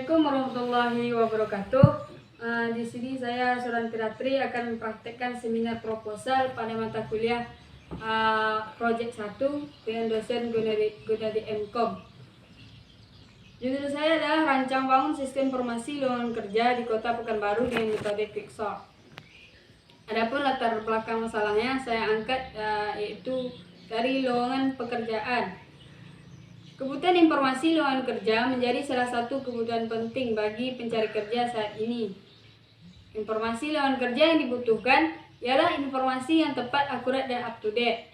Assalamualaikum warahmatullahi wabarakatuh. Di sini saya Suranti Ratri akan mempraktekkan seminar proposal pada mata kuliah Project 1 dengan dosen Gunadi MKOM. Judul saya adalah Rancang Bangun Sistem Informasi Lowongan Kerja di Kota Pekanbaru dengan metode Quicksort. Adapun latar belakang masalahnya saya angkat yaitu dari lowongan pekerjaan. Kebutuhan informasi lowongan kerja menjadi salah satu kebutuhan penting bagi pencari kerja saat ini. Informasi lowongan kerja yang dibutuhkan ialah informasi yang tepat, akurat, dan up to date.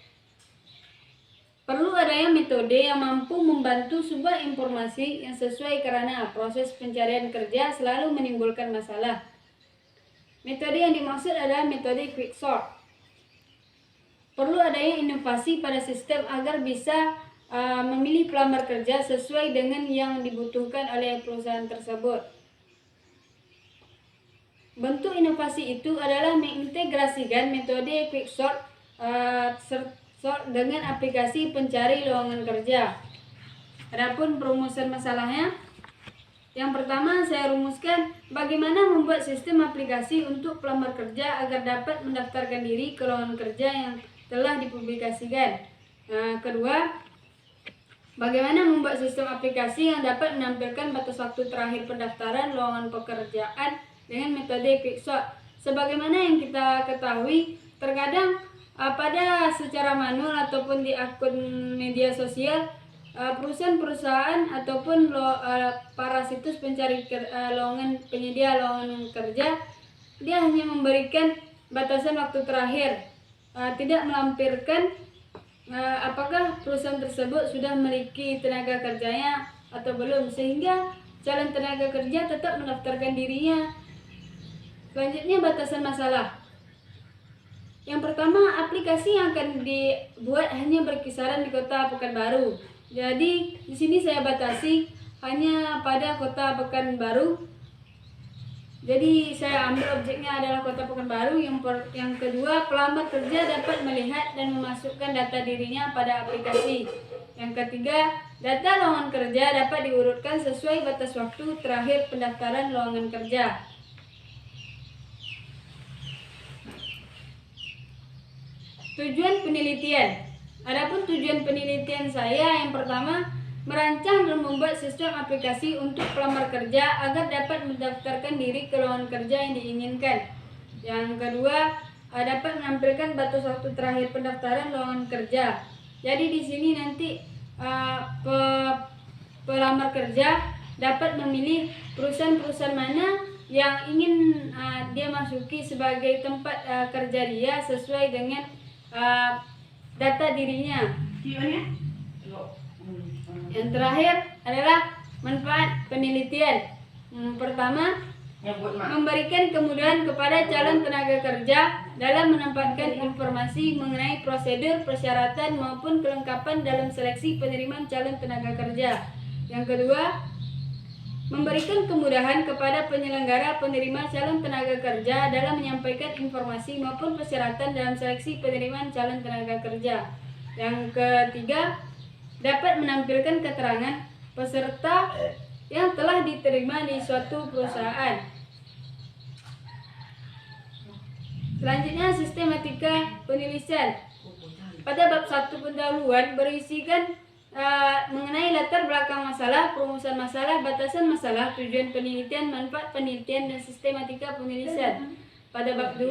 Perlu adanya metode yang mampu membantu sebuah informasi yang sesuai karena proses pencarian kerja selalu menimbulkan masalah. Metode yang dimaksud adalah metode Quicksort. Perlu adanya inovasi pada sistem agar bisa memilih pelamar kerja sesuai dengan yang dibutuhkan oleh perusahaan tersebut. Bentuk inovasi itu adalah mengintegrasikan metode Quicksort dengan aplikasi pencari lowongan kerja. Adapun perumusan masalahnya, yang pertama saya rumuskan bagaimana membuat sistem aplikasi untuk pelamar kerja agar dapat mendaftarkan diri ke lowongan kerja yang telah dipublikasikan. Kedua, bagaimana membuat sistem aplikasi yang dapat menampilkan batas waktu terakhir pendaftaran lowongan pekerjaan dengan metode Quicksort. Sebagaimana yang kita ketahui, terkadang pada secara manual ataupun di akun media sosial, perusahaan-perusahaan ataupun para situs pencari lowongan penyedia lowongan kerja, dia hanya memberikan batasan waktu terakhir, tidak melampirkan apakah perusahaan tersebut sudah memiliki tenaga kerjanya atau belum, sehingga calon tenaga kerja tetap mendaftarkan dirinya. Selanjutnya, batasan masalah. Yang pertama, aplikasi yang akan dibuat hanya berkisaran di Kota Pekanbaru. Jadi di sini saya batasi hanya pada Kota Pekanbaru. Jadi saya ambil objeknya adalah Kota Pekanbaru. Yang kedua, pelamar kerja dapat melihat dan memasukkan data dirinya pada aplikasi. Yang ketiga, data lowongan kerja dapat diurutkan sesuai batas waktu terakhir pendaftaran lowongan kerja. Tujuan penelitian. Adapun tujuan penelitian saya, yang pertama, merancang dan membuat sistem aplikasi untuk pelamar kerja agar dapat mendaftarkan diri ke lowongan kerja yang diinginkan. Yang kedua, dapat menampilkan batas waktu terakhir pendaftaran lowongan kerja. Jadi di sini nanti pelamar kerja dapat memilih perusahaan-perusahaan mana yang ingin dia masuki sebagai tempat kerja dia sesuai dengan data dirinya. Yang terakhir adalah manfaat penelitian. Pertama, memberikan kemudahan kepada calon tenaga kerja dalam menempatkan informasi mengenai prosedur, persyaratan maupun kelengkapan dalam seleksi penerimaan calon tenaga kerja. Yang kedua, memberikan kemudahan kepada penyelenggara penerima calon tenaga kerja dalam menyampaikan informasi maupun persyaratan dalam seleksi penerimaan calon tenaga kerja. Yang ketiga, dapat menampilkan keterangan peserta yang telah diterima di suatu perusahaan. Selanjutnya, sistematika penulisan. Pada bab 1 pendahuluan berisikan mengenai latar belakang masalah, perumusan masalah, batasan masalah, tujuan penelitian, manfaat penelitian, dan sistematika penulisan. Pada bab 2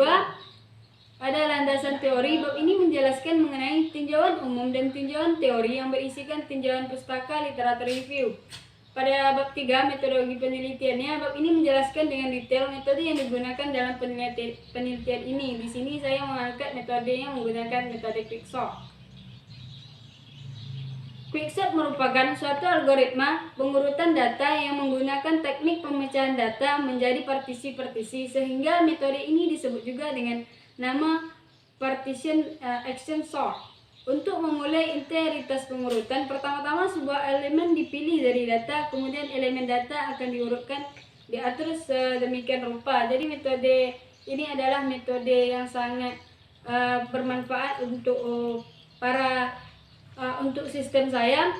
ada landasan teori. Bab ini menjelaskan mengenai tinjauan umum dan tinjauan teori yang berisikan tinjauan pustaka, literatur review. Pada bab 3 metodologi penelitiannya, bab ini menjelaskan dengan detail metode yang digunakan dalam penelitian ini. Di sini saya mengangkat metode yang menggunakan metode Quicksort. Quicksort merupakan suatu algoritma pengurutan data yang menggunakan teknik pemecahan data menjadi partisi-partisi, sehingga metode ini disebut juga dengan nama partition action sort. Untuk memulai integritas pengurutan, pertama-tama sebuah elemen dipilih dari data, kemudian elemen data akan diurutkan, diatur sedemikian rupa. Jadi metode ini adalah metode yang sangat bermanfaat untuk untuk sistem saya.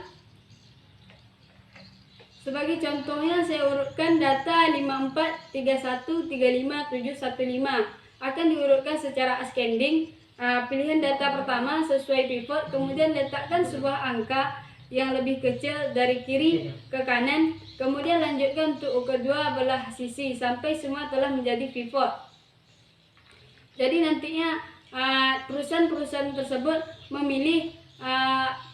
Sebagai contohnya saya urutkan data 54, 31, 35, 715 akan diurutkan secara ascending. Pilihan data pertama sesuai pivot, kemudian letakkan sebuah angka yang lebih kecil dari kiri ke kanan, kemudian lanjutkan untuk kedua belah sisi sampai semua telah menjadi pivot. Jadi nantinya perusahaan-perusahaan tersebut memilih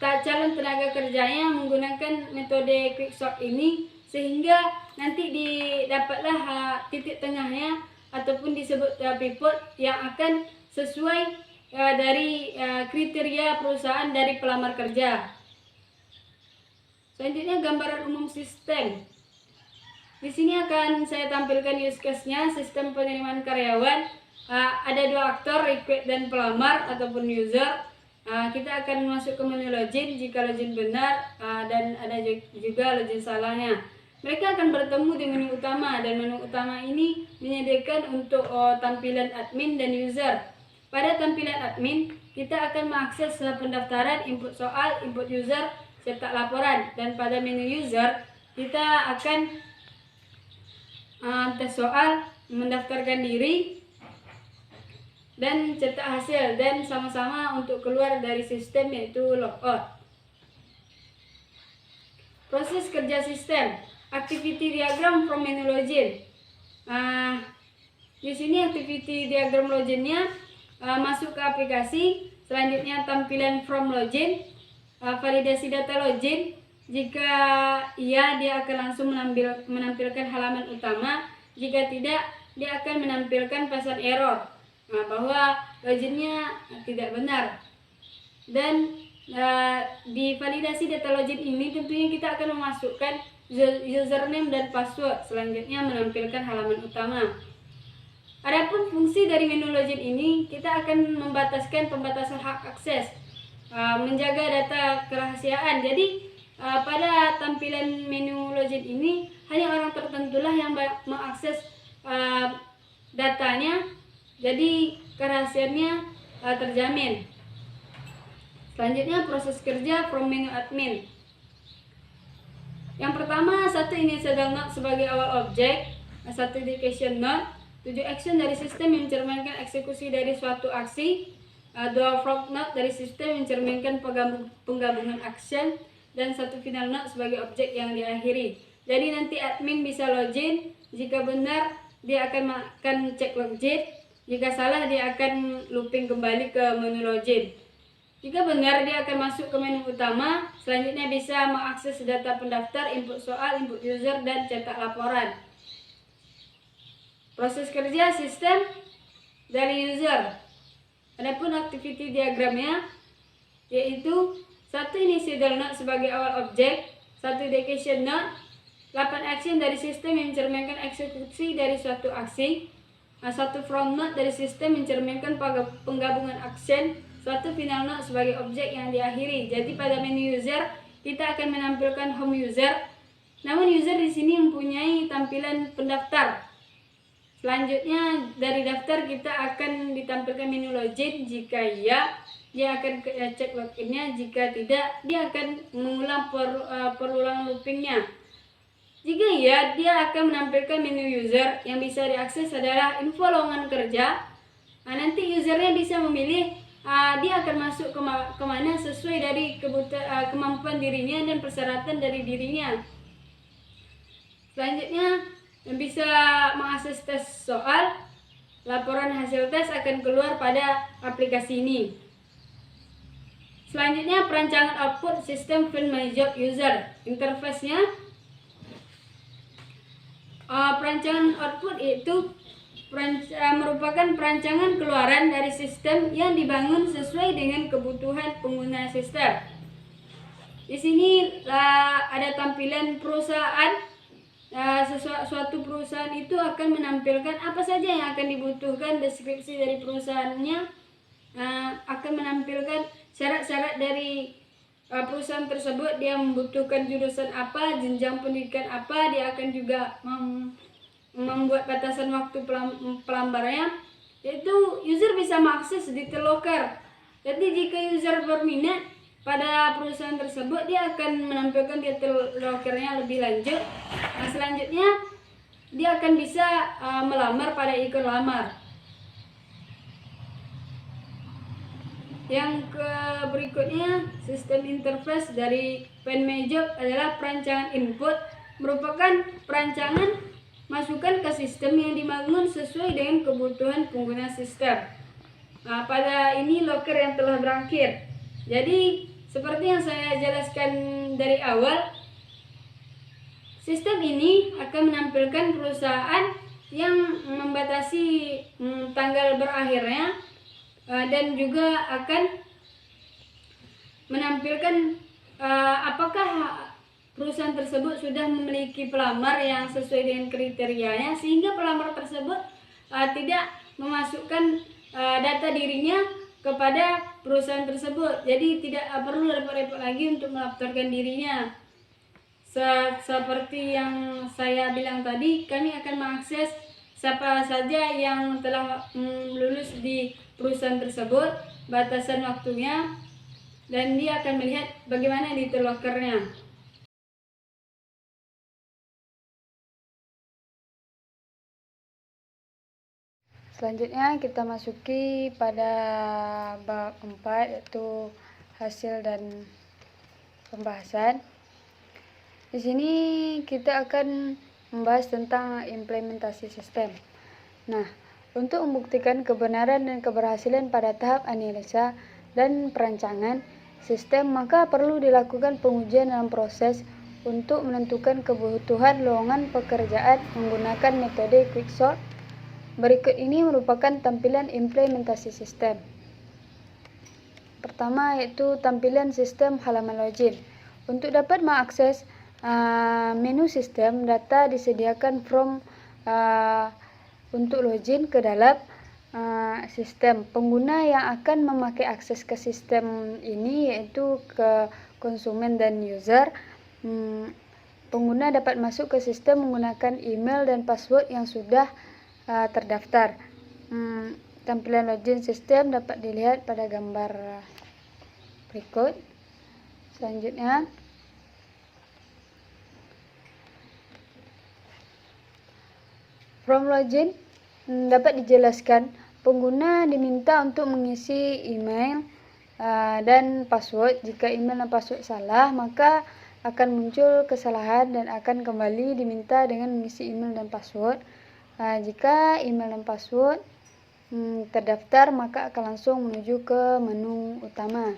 calon tenaga kerjanya menggunakan metode quicksort ini, sehingga nanti didapatlah titik tengahnya ataupun disebut pivot yang akan sesuai dari kriteria perusahaan dari pelamar kerja. Selanjutnya gambaran umum sistem. Di sini akan saya tampilkan use case-nya sistem penerimaan karyawan. Ada dua aktor, recruit dan pelamar ataupun user. Kita akan masuk ke menu login jika login benar, dan ada juga login salahnya. Mereka akan bertemu di menu utama, dan menu utama ini menyediakan untuk tampilan admin dan user. Pada tampilan admin, kita akan mengakses pendaftaran, input soal, input user, cetak laporan. Dan pada menu user, kita akan tes soal, mendaftarkan diri, dan cetak hasil, dan sama-sama untuk keluar dari sistem yaitu logout. Proses kerja sistem, activity diagram from menu login. Di sini activity diagram loginnya masuk ke aplikasi. Selanjutnya tampilan from login, validasi data login. Jika iya, dia akan langsung menampilkan halaman utama. Jika tidak, dia akan menampilkan pesan error bahwa loginnya tidak benar. Dan di validasi data login ini tentunya kita akan memasukkan username dan password. Selanjutnya menampilkan halaman utama. Adapun fungsi dari menu login ini, kita akan membataskan pembatasan hak akses, menjaga data kerahasiaan. Jadi pada tampilan menu login ini hanya orang tertentulah yang mengakses datanya, jadi kerahasiaannya terjamin. Selanjutnya proses kerja from menu admin. Yang pertama, satu initial node sebagai awal objek, satu education node, 7 action dari sistem yang mencerminkan eksekusi dari suatu aksi, 2 frog node dari sistem yang mencerminkan penggabungan action, dan 1 final node sebagai objek yang diakhiri. Jadi nanti admin bisa login, jika benar dia akan cek login, jika salah dia akan looping kembali ke menu login. Jika benar, dia akan masuk ke menu utama. Selanjutnya bisa mengakses data pendaftar, input soal, input user, dan cetak laporan. Proses kerja sistem dari user. Adapun activity diagramnya yaitu 1 initial node sebagai awal objek, 1 education node, 8 action dari sistem yang mencerminkan eksekusi dari suatu aksi, 1 from node dari sistem mencerminkan penggabungan action, 1 final node sebagai objek yang diakhiri. Jadi pada menu user kita akan menampilkan home user. Namun user di sini mempunyai tampilan pendaftar. Selanjutnya dari daftar kita akan ditampilkan menu login. Jika iya, dia akan cek loginnya. Jika tidak, dia akan mengulang perulang loopingnya. Jika iya, dia akan menampilkan menu user. Yang bisa diakses adalah info lowongan kerja. Nanti usernya bisa memilih dia akan masuk kemana sesuai dari kemampuan dirinya dan persyaratan dari dirinya. Selanjutnya bisa mengakses tes soal. Laporan hasil tes akan keluar pada aplikasi ini. Selanjutnya perancangan output sistem Find My Job User. Interface-nya perancangan output itu merupakan perancangan keluaran dari sistem yang dibangun sesuai dengan kebutuhan pengguna sistem. Di sini ada tampilan perusahaan. Suatu perusahaan itu akan menampilkan apa saja yang akan dibutuhkan, deskripsi dari perusahaannya, akan menampilkan syarat-syarat dari perusahaan tersebut. Dia membutuhkan jurusan apa, jenjang pendidikan apa. Dia akan juga membuat batasan waktu pelambarnya, yaitu user bisa mengakses detail loker. Jadi jika user berminat, pada perusahaan tersebut dia akan menampilkan detail lokernya lebih lanjut. Nah, selanjutnya dia akan bisa melamar pada ikon lamar. Yang berikutnya, sistem interface dari PenMyJob adalah perancangan input, merupakan perancangan masukan ke sistem yang dibangun sesuai dengan kebutuhan pengguna sistem. Nah, pada ini loker yang telah berakhir. Jadi, seperti yang saya jelaskan dari awal, sistem ini akan menampilkan perusahaan yang membatasi tanggal berakhirnya, dan juga akan menampilkan apakah perusahaan tersebut sudah memiliki pelamar yang sesuai dengan kriterianya, sehingga pelamar tersebut tidak memasukkan data dirinya kepada perusahaan tersebut. Jadi tidak perlu repot-repot lagi untuk mendaftarkan dirinya. Seperti yang saya bilang tadi, kami akan mengakses siapa saja yang telah lulus di perusahaan tersebut, batasan waktunya, dan dia akan melihat bagaimana detail lokernya. Selanjutnya kita masuki pada bab 4, yaitu hasil dan pembahasan. Di sini kita akan membahas tentang implementasi sistem. Nah, untuk membuktikan kebenaran dan keberhasilan pada tahap analisa dan perancangan sistem, maka perlu dilakukan pengujian dalam proses untuk menentukan kebutuhan lowongan pekerjaan menggunakan metode quicksort. Berikut ini merupakan tampilan implementasi sistem. Pertama, yaitu tampilan sistem halaman login. Untuk dapat mengakses menu sistem, data disediakan form untuk login ke dalam sistem. Pengguna yang akan memakai akses ke sistem ini yaitu ke konsumen dan user. Pengguna dapat masuk ke sistem menggunakan email dan password yang sudah terdaftar. Tampilan login sistem dapat dilihat pada gambar berikut. Selanjutnya, from login dapat dijelaskan pengguna diminta untuk mengisi email dan password. Jika email dan password salah, maka akan muncul kesalahan dan akan kembali diminta dengan mengisi email dan password. Jika email dan password terdaftar, maka akan langsung menuju ke menu utama.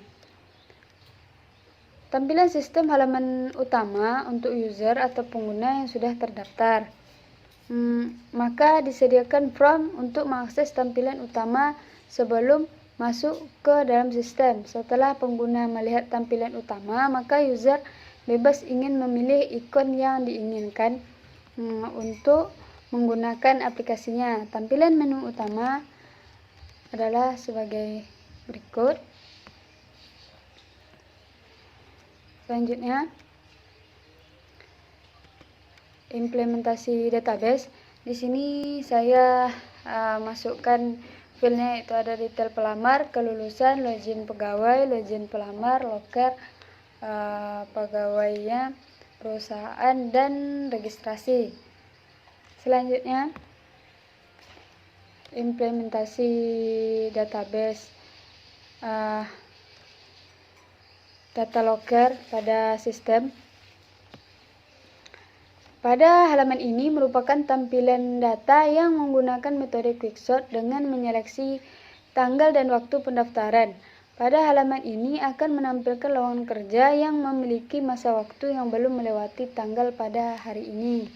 Tampilan sistem halaman utama untuk user atau pengguna yang sudah terdaftar. Maka disediakan form untuk mengakses tampilan utama sebelum masuk ke dalam sistem. Setelah pengguna melihat tampilan utama, maka user bebas ingin memilih ikon yang diinginkan untuk menggunakan aplikasinya. Tampilan menu utama adalah sebagai berikut. Selanjutnya, implementasi database. Di sini saya masukkan filenya, itu ada detail pelamar, kelulusan, login pegawai, login pelamar, loker pegawainya, perusahaan, dan registrasi. Selanjutnya, implementasi database data loker pada sistem. Pada halaman ini merupakan tampilan data yang menggunakan metode quicksort dengan menyeleksi tanggal dan waktu pendaftaran. Pada halaman ini akan menampilkan lowongan kerja yang memiliki masa waktu yang belum melewati tanggal pada hari ini.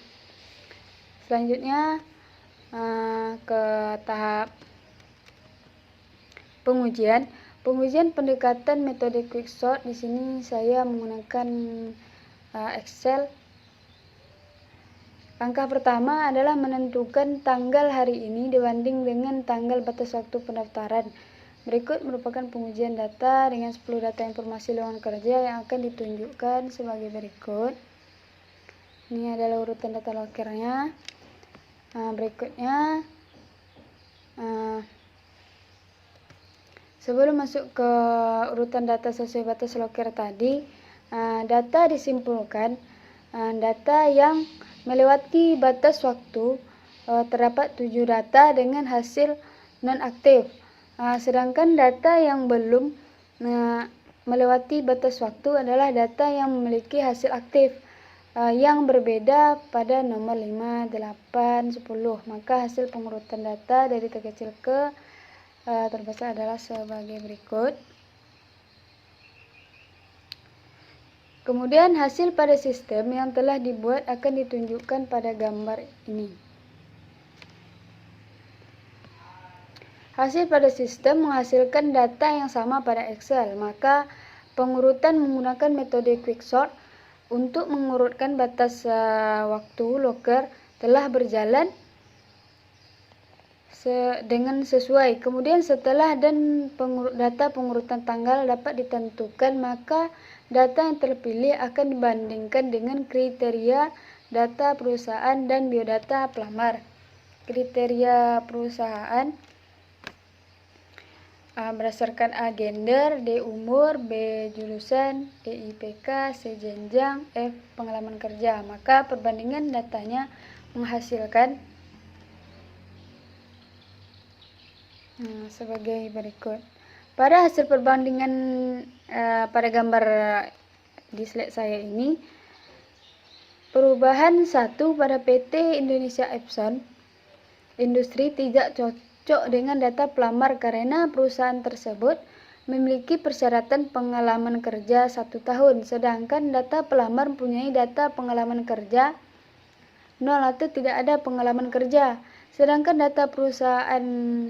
Selanjutnya ke tahap pengujian. Pengujian pendekatan metode quicksort. Di sini saya menggunakan Excel. Langkah pertama adalah menentukan tanggal hari ini dibanding dengan tanggal batas waktu pendaftaran. Berikut merupakan pengujian data dengan 10 data informasi lowongan kerja yang akan ditunjukkan sebagai berikut. Ini adalah urutan data lokernya. Berikutnya Sebelum masuk ke urutan data sesuai batas loker tadi, data disimpulkan data yang melewati batas waktu. Terdapat 7 data dengan hasil non-aktif, sedangkan data yang belum melewati batas waktu adalah data yang memiliki hasil aktif yang berbeda pada nomor 5, 8, 10. Maka hasil pengurutan data dari terkecil ke terbesar adalah sebagai berikut. Kemudian hasil pada sistem yang telah dibuat akan ditunjukkan pada gambar ini. Hasil pada sistem menghasilkan data yang sama pada Excel, maka pengurutan menggunakan metode quicksort untuk mengurutkan batas waktu loker telah berjalan dengan sesuai. Kemudian setelah data pengurutan tanggal dapat ditentukan, maka data yang terpilih akan dibandingkan dengan kriteria data perusahaan dan biodata pelamar. Kriteria perusahaan berdasarkan A gender, D umur, B jurusan, E IPK, C jenjang, F pengalaman kerja. Maka perbandingan datanya menghasilkan sebagai berikut. Pada hasil perbandingan pada gambar di slide saya ini, perubahan 1 pada PT Indonesia Epson Industri tidak cocok dengan data pelamar karena perusahaan tersebut memiliki persyaratan pengalaman kerja 1 tahun, sedangkan data pelamar mempunyai data pengalaman kerja 0 atau tidak ada pengalaman kerja. Sedangkan data perusahaan 1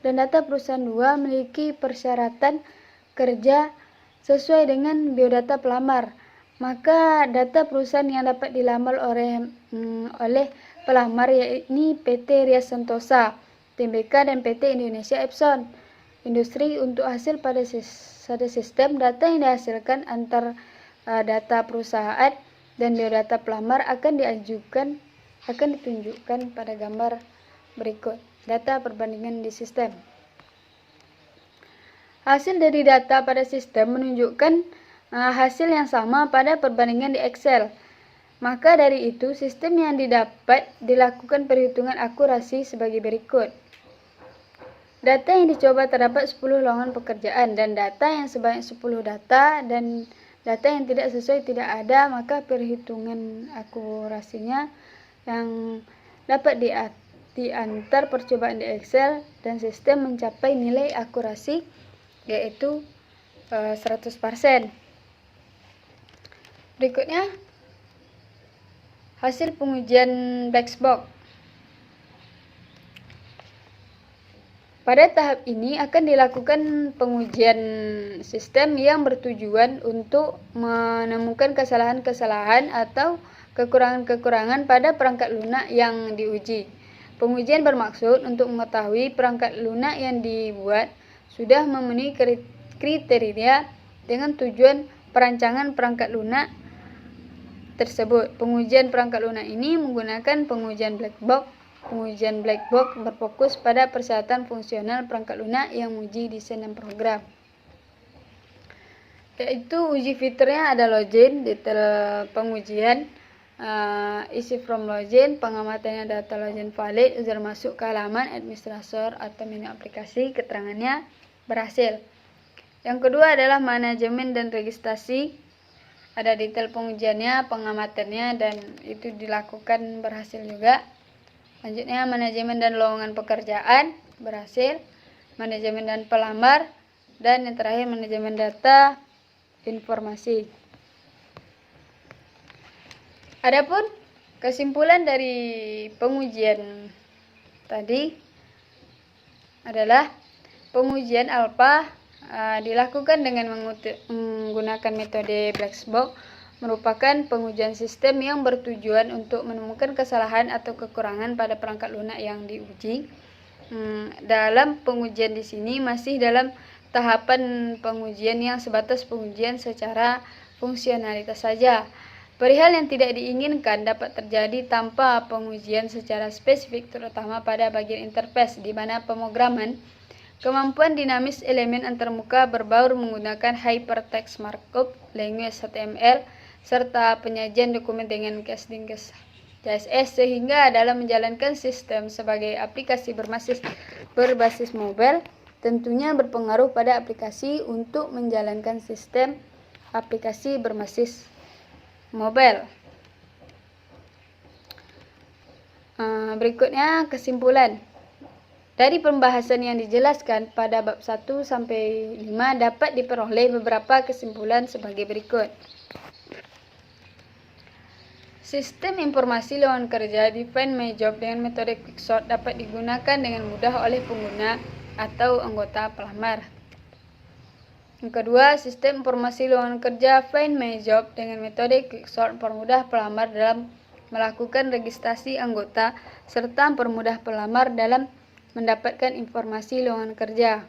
dan data perusahaan 2 memiliki persyaratan kerja sesuai dengan biodata pelamar. Maka data perusahaan yang dapat dilamar oleh pelamar yakni PT Rias Sentosa, TBK, dan PT Indonesia Epson Industri. Untuk hasil pada sistem, data yang dihasilkan antar data perusahaan dan biodata pelamar akan ditunjukkan pada gambar berikut. Data perbandingan di sistem. Hasil dari data pada sistem menunjukkan hasil yang sama pada perbandingan di Excel. Maka dari itu, sistem yang didapat dilakukan perhitungan akurasi sebagai berikut. Data yang dicoba terdapat 10 lowongan pekerjaan dan data yang sebanyak 10 data dan data yang tidak sesuai tidak ada, maka perhitungan akurasinya yang dapat diantar percobaan di Excel dan sistem mencapai nilai akurasi yaitu 100%. Berikutnya hasil pengujian black box. Pada tahap ini akan dilakukan pengujian sistem yang bertujuan untuk menemukan kesalahan-kesalahan atau kekurangan-kekurangan pada perangkat lunak yang diuji. Pengujian bermaksud untuk mengetahui perangkat lunak yang dibuat sudah memenuhi kriteria dengan tujuan perancangan perangkat lunak tersebut. Pengujian perangkat lunak ini menggunakan pengujian black box. Pengujian black box berfokus pada persyaratan fungsional perangkat lunak yang menguji desain dan program. Yaitu uji fiturnya ada login, detail pengujian, isi from login, pengamatannya data login valid, user masuk ke halaman, administrator atau menu aplikasi, keterangannya berhasil. Yang kedua adalah manajemen dan registrasi. Ada detail pengujiannya, pengamatannya, dan itu dilakukan berhasil juga. Selanjutnya manajemen dan lowongan pekerjaan berhasil, manajemen dan pelamar, dan yang terakhir manajemen data informasi. Adapun kesimpulan dari pengujian tadi adalah pengujian alpha dilakukan dengan menggunakan metode black box, merupakan pengujian sistem yang bertujuan untuk menemukan kesalahan atau kekurangan pada perangkat lunak yang diuji. Dalam pengujian di sini masih dalam tahapan pengujian yang sebatas pengujian secara fungsionalitas saja. Perihal yang tidak diinginkan dapat terjadi tanpa pengujian secara spesifik, terutama pada bagian interface di mana pemrograman Kemampuan dinamis elemen antarmuka berbaur menggunakan Hypertext Markup Language HTML serta penyajian dokumen dengan CSS sehingga dalam menjalankan sistem sebagai aplikasi berbasis mobile tentunya berpengaruh pada aplikasi untuk menjalankan sistem aplikasi berbasis mobile. Berikutnya kesimpulan. Dari pembahasan yang dijelaskan pada bab 1 sampai 5 dapat diperoleh beberapa kesimpulan sebagai berikut. Sistem informasi lowongan kerja Find My Job dengan metode Quicksort dapat digunakan dengan mudah oleh pengguna atau anggota pelamar. Yang kedua, sistem informasi lowongan kerja Find My Job dengan metode Quicksort mempermudah pelamar dalam melakukan registrasi anggota serta mempermudah pelamar dalam mendapatkan informasi lowongan kerja.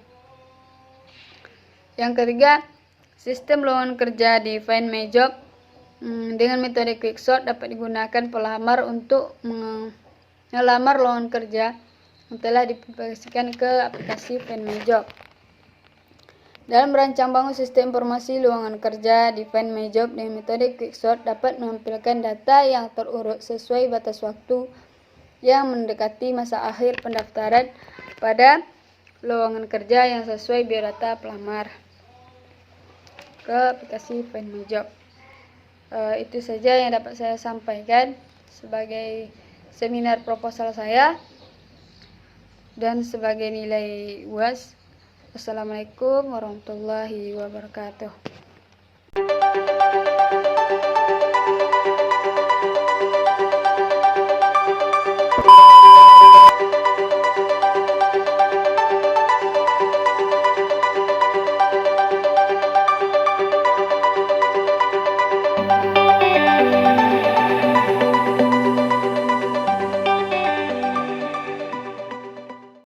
Yang ketiga, sistem lowongan kerja di Find My Job dengan metode Quicksort dapat digunakan pelamar untuk melamar lowongan kerja yang telah dipublikasikan ke aplikasi Find My Job. Dalam merancang bangun sistem informasi lowongan kerja di Find My Job dengan metode Quicksort dapat menampilkan data yang terurut sesuai batas waktu yang mendekati masa akhir pendaftaran pada lowongan kerja yang sesuai biodata pelamar ke aplikasi Find My Job. Itu saja yang dapat saya sampaikan sebagai seminar proposal saya dan sebagai nilai UAS. Wassalamualaikum warahmatullahi wabarakatuh.